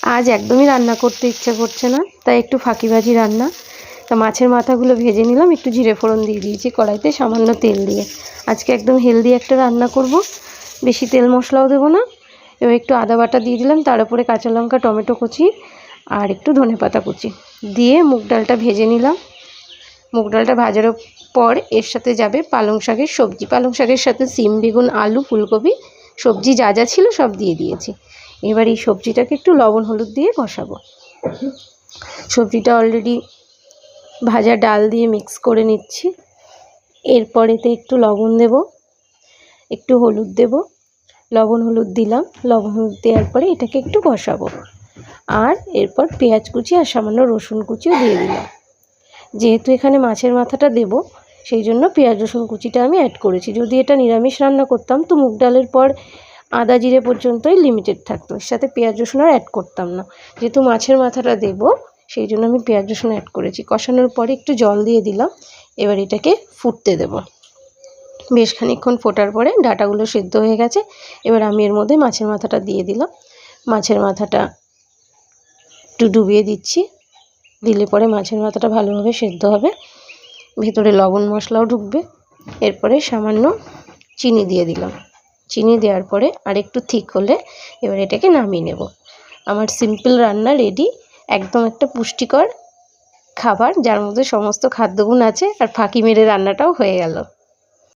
আজ একদমই রান্না করতে ইচ্ছা করছে না, তাই একটু ফাঁকিবাজি রান্না। তা মাছের মাথাগুলো ভেজে নিলাম, একটু জিরে ফোড়ন দিয়ে দিয়েছি কড়াইতে সামান্য তেল দিয়ে। আজকে একদম হেলদি একটা রান্না করব, বেশি তেল মশলাও দেবো না। এবার একটু আদা বাটা দিয়ে দিলাম, তার উপরে কাঁচা লঙ্কা, টমেটো কুচি আর একটু ধনেপাতা কুচি দিয়ে মুগ ডালটা ভেজে নিলাম। মুগ ডালটা ভাজার পর এর সাথে যাবে পালং শাকের সবজি। পালং শাকের সাথে সিম, বেগুন, আলু, ফুলকপি সবজি যা যা ছিল সব দিয়ে দিয়েছি। এবার এই সবজিটাকে একটু লবণ হলুদ দিয়ে কষাবো। সবজিটা অলরেডি ভাজা ডাল দিয়ে মিক্স করে নিচ্ছি। এরপরেতে একটু লবণ দেব, একটু হলুদ দেব, লবণ হলুদ দিলাম। লবণ হলুদ দেওয়ার পরে এটাকে একটু কষাবো। আর এরপর পেঁয়াজ কুচি আর সামান্য রসুন কুচিও দিয়ে দিলাম। যেহেতু এখানে মাছের মাথাটা দেব, সেই জন্য পেঁয়াজ রসুন কুচিটা আমি অ্যাড করেছি। যদি এটা নিরামিষ রান্না করতাম তো মুগ ডালের পর আদা জিরে পর্যন্তই লিমিটেড থাকতো, এর সাথে পেঁয়াজ রসুন আর অ্যাড করতাম না। যেহেতু মাছের মাথাটা দেব সেই জন্য আমি পেঁয়াজ রসুন অ্যাড করেছি। কষানোর পরে একটু জল দিয়ে দিলাম। এবার এটাকে ফুটতে দেব। বেশ খানিকক্ষণ ফোটার পরে ডাঁটাগুলো সেদ্ধ হয়ে গেছে। এবার আমি এর মধ্যে মাছের মাথাটা দিয়ে দিলাম। মাছের মাথাটা একটু ডুবিয়ে দিচ্ছি, দিলে পরে মাছের মাথাটা ভালোভাবে সেদ্ধ হবে, ভেতরে লবণ মশলাও ঢুকবে। এরপরে সামান্য চিনি দিয়ে দিলাম। চিনি দেওয়ার পরে আর একটু ঠিক হলে এবার এটাকে নামিয়ে নেব। আমার সিম্পল রান্না রেডি। একদম একটা পুষ্টিকর খাবার, যার মধ্যে সমস্ত খাদ্যগুণ আছে, আর ফাঁকি মেরে রান্নাটাও হয়ে গেল।